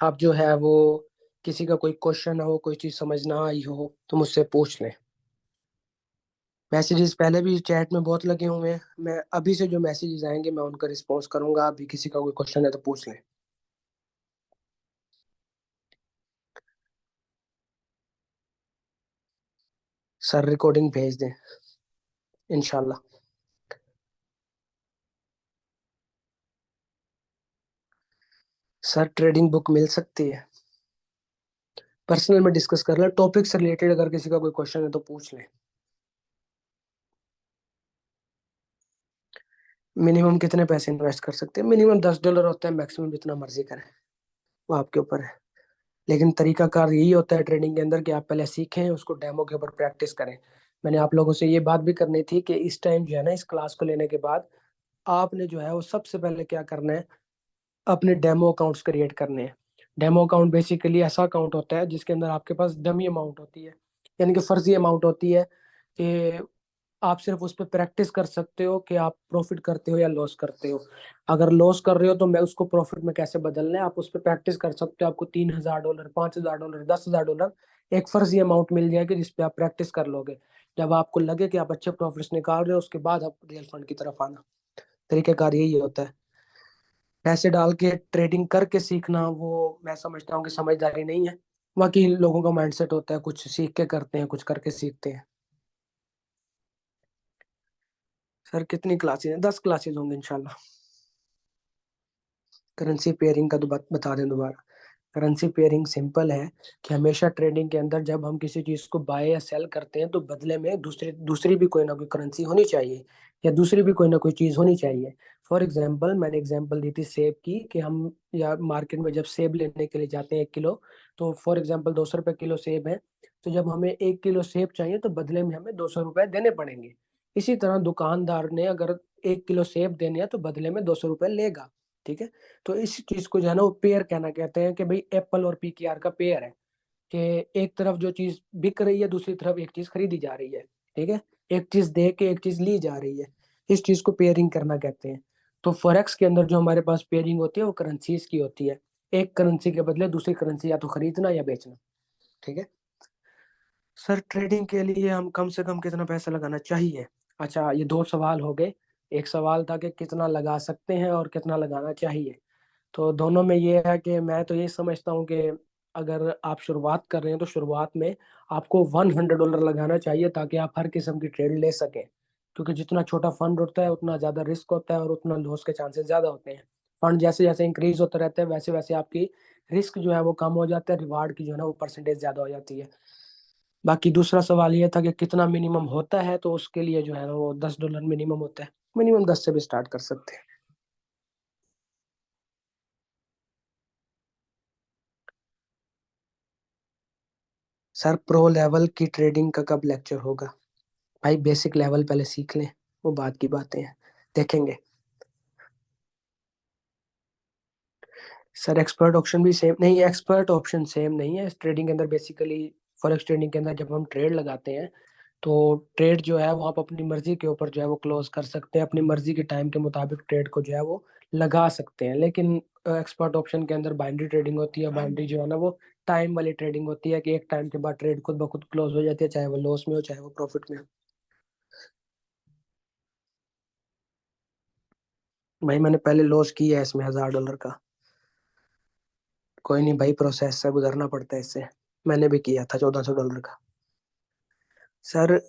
आप जो है वो किसी का कोई क्वेश्चन हो, कोई चीज़ समझ ना आई हो तो मुझसे पूछ लें। मैसेजेस पहले भी चैट में बहुत लगे हुए हैं, मैं अभी से जो मैसेजेस आएंगे मैं उनका रिस्पॉन्स करूंगा। अभी किसी का कोई क्वेश्चन है तो पूछ लें। सर रिकॉर्डिंग भेज दें इंशाल्लाह। सर ट्रेडिंग बुक मिल सकती है, पर्सनल में डिस्कस कर लें, टॉपिक से रिलेटेड अगर किसी का कोई क्वेश्चन है तो पूछ लें। मिनिमम कितने पैसे इन्वेस्ट कर सकते हैं? मिनिमम $10 होता है, मैक्सिमम जितना मर्जी करें, वो आपके ऊपर है। लेकिन तरीकाकार यही होता है ट्रेडिंग के अंदर कि आप पहले सीखें, उसको डेमो के ऊपर प्रैक्टिस करें। मैंने आप लोगों से ये बात भी करनी थी कि इस टाइम जो है ना, इस क्लास को लेने के बाद आपने जो है वो सबसे पहले क्या करना है, अपने डेमो अकाउंट्स क्रिएट करने हैं। डेमो अकाउंट बेसिकली ऐसा अकाउंट होता है जिसके अंदर आपके पास डमी अमाउंट होती है, यानी कि फर्जी अमाउंट होती है कि आप सिर्फ उस पर प्रैक्टिस कर सकते हो कि आप प्रॉफिट करते हो या लॉस करते हो। अगर लॉस कर रहे हो तो मैं उसको प्रॉफिट में कैसे बदलना है आप उस पर प्रैक्टिस कर सकते हो। आपको $3,000, $5,000, $10,000 एक फर्जी अमाउंट मिल जाएगी जिस पे आप प्रैक्टिस कर लोगे। जब आपको लगे कि आप अच्छे प्रॉफिट्स निकाल रहे हो उसके बाद आप रियल फंड की तरफ आना। तरीकेकार यही होता है। पैसे डाल के ट्रेडिंग करके सीखना वो मैं समझता हूँ कि समझदारी नहीं है। बाकी लोगों का माइंडसेट होता है, कुछ सीख के करते हैं, कुछ करके सीखते हैं। सर कितनी क्लासेज हैं? 10 क्लासेज होंगे इंशाल्लाह। करेंसी पेयरिंग का तो बता दें दोबारा। करेंसी पेयरिंग सिंपल है कि हमेशा ट्रेडिंग के अंदर जब हम किसी चीज को बाय या सेल करते हैं तो बदले में दूसरी दूसरी भी कोई ना कोई करेंसी होनी चाहिए, या दूसरी भी कोई ना कोई चीज होनी चाहिए। फॉर एग्जाम्पल मैंने एग्जाम्पल दी थी सेब की, कि हम या मार्केट में जब सेब लेने के लिए जाते हैं 1 किलो, तो फॉर एग्जाम्पल $200 किलो सेब है, तो जब हमें 1 किलो सेब चाहिए तो बदले में हमें $200 देने पड़ेंगे। इसी तरह दुकानदार ने अगर 1 किलो सेब देने हैं तो बदले में $200 लेगा। ठीक है। तो इस चीज को जो है ना वो पेयर कहना कहते हैं कि भाई एप्पल और पीकेआर का पेयर है, कि एक तरफ जो चीज बिक रही है दूसरी तरफ एक चीज खरीदी जा रही है। ठीक है। एक चीज दे के एक चीज ली जा रही है, इस चीज को पेयरिंग करना कहते हैं। तो फॉरेक्स के अंदर जो हमारे पास पेयरिंग होती है वो करेंसीज की होती है। एक करेंसी के बदले दूसरी करेंसी या तो खरीदना या बेचना। ठीक है। सर ट्रेडिंग के लिए हम कम से कम कितना पैसा लगाना चाहिए? अच्छा, ये दो सवाल हो गए। एक सवाल था कि कितना लगा सकते हैं और कितना लगाना चाहिए। तो दोनों में ये है कि मैं तो ये समझता हूँ कि अगर आप शुरुआत कर रहे हैं तो शुरुआत में आपको $100 लगाना चाहिए ताकि आप हर किस्म की ट्रेड ले सकें। क्योंकि जितना छोटा फंड होता है उतना ज़्यादा रिस्क होता है और उतना लॉस के चांसेस ज़्यादा होते हैं। फंड जैसे जैसे इंक्रीज होता रहता है वैसे वैसे आपकी रिस्क जो है वो कम हो जाता है, रिवार्ड की जो है ना वो परसेंटेज ज़्यादा हो जाती है। बाकी दूसरा सवाल ये था कि कितना मिनिमम होता है, तो उसके लिए जो है ना वो $10 मिनिमम होता है। मिनिमम 10 से भी स्टार्ट कर सकते हैं। सर प्रो लेवल की ट्रेडिंग का कब लेक्चर होगा? भाई बेसिक लेवल पहले सीख लें, वो बात की बातें हैं, देखेंगे। सर एक्सपर्ट ऑप्शन भी सेम नहीं है, एक्सपर्ट ऑप्शन सेम नहीं है इस ट्रेडिंग के अंदर। बेसिकली फॉरेक्स ट्रेडिंग के अंदर जब हम ट्रेड लगाते हैं तो ट्रेड जो है वो आप अपनी मर्जी के ऊपर जो है वो क्लोज कर सकते हैं, अपनी मर्जी के टाइम के मुताबिक ट्रेड को जो है वो लगा सकते हैं। लेकिन एक्सपर्ट ऑप्शन के अंदर बाइनरी ट्रेडिंग होती है। बाइनरी जो है ना वो टाइम वाली ट्रेडिंग होती है कि एक टाइम के बाद ट्रेड खुद ब खुद क्लोज हो जाती है, चाहे वो लॉस में हो चाहे वो प्रॉफिट में हो। भाई मैंने पहले लॉस किया है इसमें $1,000 का। कोई नहीं भाई, प्रोसेस से गुजरना पड़ता है इससे। मैंने भी किया था $1,400 का। Sir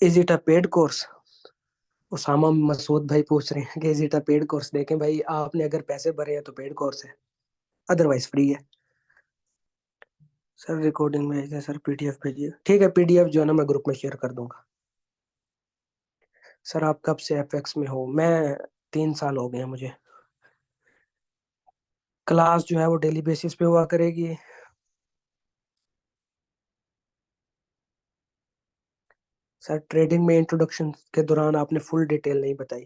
is it a paid course? Usama Masood भाई पूछ रहे हैं कि is it a paid course? देखें भाई, आपने अगर पैसे भरे हैं तो पेड कोर्स है, अदरवाइज फ्री है। सर रिकॉर्डिंग भेज दें, सर पीडीएफ भेजिए। ठीक है, पीडीएफ जो है ना मैं ग्रुप में शेयर कर दूंगा। सर आप कब से एफएक्स में हो? मैं 3 साल हो गए हैं मुझे। क्लास जो है वो डेली बेसिस पे हुआ करेगी। सर ट्रेडिंग में इंट्रोडक्शन के दौरान आपने फुल डिटेल नहीं बताई।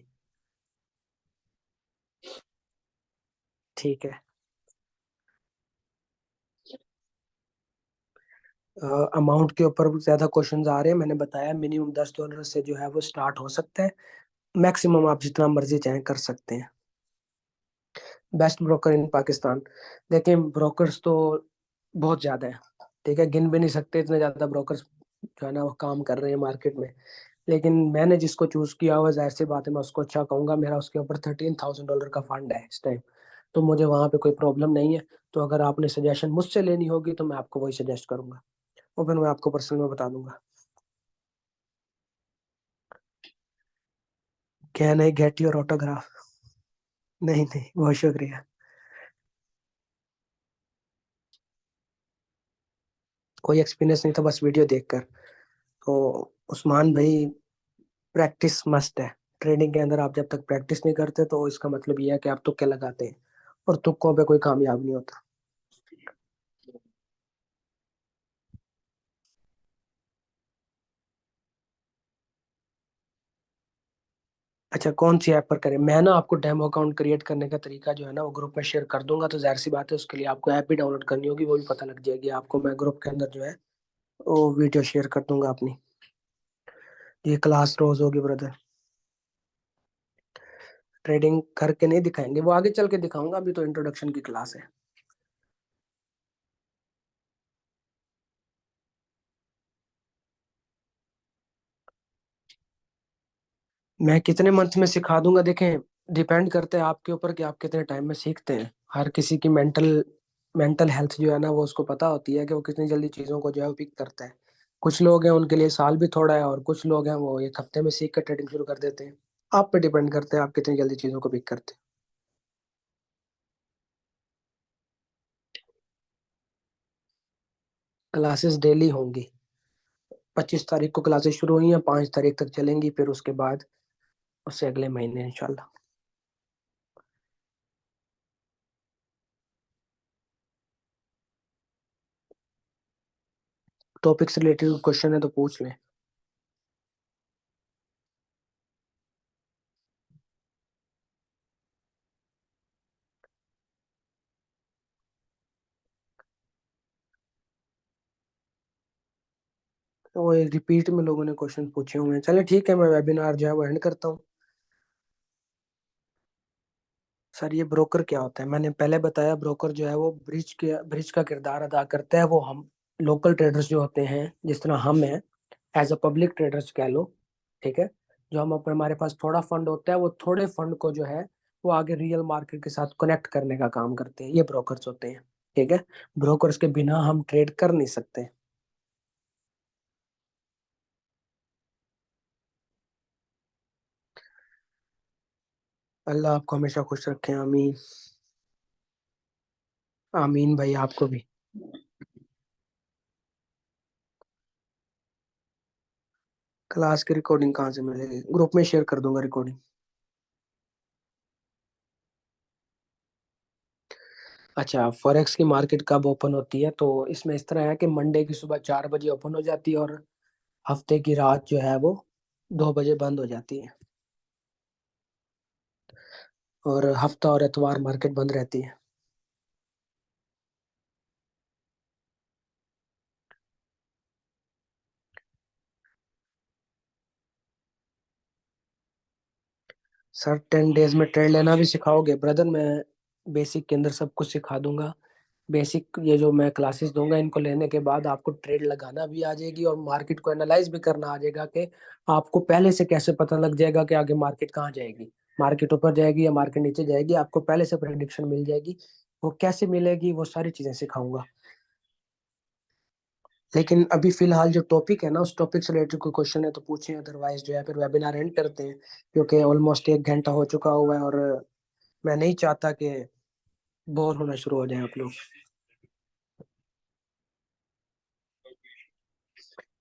ठीक है। अमाउंट के ऊपर ज्यादा क्वेश्चंस आ रहे हैं, मैंने बताया मिनिमम $10 से जो है वो स्टार्ट हो सकता है। मैक्सिमम आप जितना मर्जी चाहें कर सकते हैं। Best broker in Pakistan. देखिए ब्रोकर्स तो बहुत ज्यादा है, ठीक है, गिन भी नहीं सकते इतने ज्यादा ब्रोकर्स जो है ना वो काम कर रहे हैं मार्केट में। लेकिन मैंने जिसको चूज किया हुआ, जाहिर सी बात है मैं उसको अच्छा कहूंगा। मेरा उसके ऊपर $13,000 का फंड है इस टाइम, तो मुझे वहां पे कोई प्रॉब्लम नहीं है। तो अगर आपने सजेशन मुझसे लेनी होगी तो मैं आपको वही सजेस्ट करूंगा, और फिर मैं आपको पर्सनल में बता दूंगा। Can I get your autograph? नहीं नहीं, बहुत शुक्रिया। कोई एक्सपीरियंस नहीं था, बस वीडियो देखकर। तो उस्मान भाई, प्रैक्टिस मस्ट है। ट्रेडिंग के अंदर आप जब तक प्रैक्टिस नहीं करते तो इसका मतलब ये है कि आप तुक्के लगाते हैं, और तुक्कों पे कोई कामयाब नहीं होता। अच्छा, कौन सी ऐप पर करें? मैं ना आपको डेमो अकाउंट क्रिएट करने का तरीका जो है ना वो ग्रुप में शेयर कर दूंगा। तो जाहिर सी बात है उसके लिए आपको ऐप भी डाउनलोड करनी होगी, वो भी पता लग जाएगी आपको। मैं ग्रुप के अंदर जो है वो वीडियो शेयर कर दूंगा अपनी। ये क्लास रोज होगी ब्रदर। ट्रेडिंग करके नहीं दिखाएंगे, वो आगे चल के दिखाऊंगा, अभी तो इंट्रोडक्शन की क्लास है। मैं कितने मंथ में सिखा दूंगा? देखें, डिपेंड करता है आपके ऊपर कि आप कितने टाइम में सीखते हैं। हर किसी की मेंटल मेंटल हेल्थ जो है ना वो उसको पता होती है कि वो कितनी जल्दी चीज़ों को जो है वो पिक करता है। कुछ लोग हैं उनके लिए साल भी थोड़ा है, और कुछ लोग हैं वो एक हफ्ते में सीख कर ट्रेडिंग शुरू कर देते हैं। आप पे डिपेंड करता है आप कितनी जल्दी चीज़ों को पिक करते हैं। क्लासेस डेली होंगी। 25 तारीख को क्लासेस शुरू हुई हैं, 5 तारीख तक चलेंगी, फिर उसके बाद उससे अगले महीने इंशाल्लाह। टॉपिक से रिलेटेड क्वेश्चन है तो पूछ लें। तो वो रिपीट में लोगों ने क्वेश्चन पूछे हुए हैं। चले ठीक है, मैं वेबिनार जो है वो एंड करता हूँ। सर ये ब्रोकर क्या होता है? मैंने पहले बताया, ब्रोकर जो है वो ब्रिज का किरदार अदा करता है। वो हम लोकल ट्रेडर्स जो होते हैं, जिस तरह हम हैं, एज अ पब्लिक ट्रेडर्स कह लो, ठीक है, जो हम अपने हमारे पास थोड़ा फंड होता है, वो थोड़े फंड को जो है वो आगे रियल मार्केट के साथ कनेक्ट करने का काम करते हैं। ये ब्रोकर्स होते हैं, ठीक है। ब्रोकर्स के बिना हम ट्रेड कर नहीं सकते। अल्लाह आपको हमेशा खुश रखे, आमीन। आमीन भाई, आपको भी। क्लास की रिकॉर्डिंग कहाँ से मिलेगी? ग्रुप में शेयर कर दूंगा रिकॉर्डिंग। अच्छा, फॉरेक्स की मार्केट कब ओपन होती है? तो इसमें इस तरह है कि मंडे की सुबह 4 बजे ओपन हो जाती है, और हफ्ते की रात जो है वो 2 बजे बंद हो जाती है। और हफ्ता और एतवार मार्केट बंद रहती है। सर 10 डेज में ट्रेड लेना भी सिखाओगे? ब्रदर मैं बेसिक के अंदर सब कुछ सिखा दूंगा। बेसिक ये जो मैं क्लासेस दूंगा, इनको लेने के बाद आपको ट्रेड लगाना भी आ जाएगी, और मार्केट को एनालाइज भी करना आ जाएगा कि आपको पहले से कैसे पता लग जाएगा कि आगे मार्केट कहाँ जाएगी। मार्केट ऊपर जाएगी या मार्केट नीचे जाएगी, आपको पहले से प्रेडिक्शन मिल जाएगी। वो कैसे मिलेगी, वो सारी चीजें सिखाऊंगा। लेकिन अभी फिलहाल जो टॉपिक है ना, उस टॉपिक से रिलेटेड कोई क्वेश्चन है तो पूछें, अदरवाइज जो है फिर वेबिनार एंड करते हैं। क्योंकि ऑलमोस्ट 1 घंटा हो चुका हुआ है, और मैं नहीं चाहता कि बोर होना शुरू हो जाए आप लोग।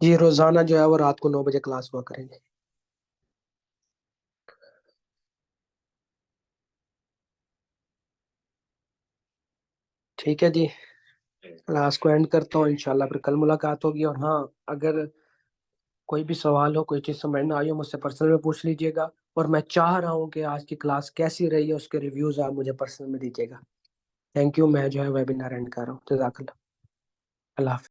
जी, रोजाना जो है वो रात को 9 बजे क्लास हुआ करेंगे। ठीक है जी, क्लास को एंड करता हूँ, इंशाल्लाह फिर कल मुलाकात होगी। और हाँ, अगर कोई भी सवाल हो, कोई चीज़ समझ ना आई हो, मुझसे पर्सनल में पूछ लीजिएगा। और मैं चाह रहा हूँ कि आज की क्लास कैसी रही है उसके रिव्यूज आप मुझे पर्सनल में दीजिएगा। थैंक यू, मैं जो है वेबिनार एंड कर रहा हूँ। जज़ाकल्लाह। अल्लाह हाफ़िज़।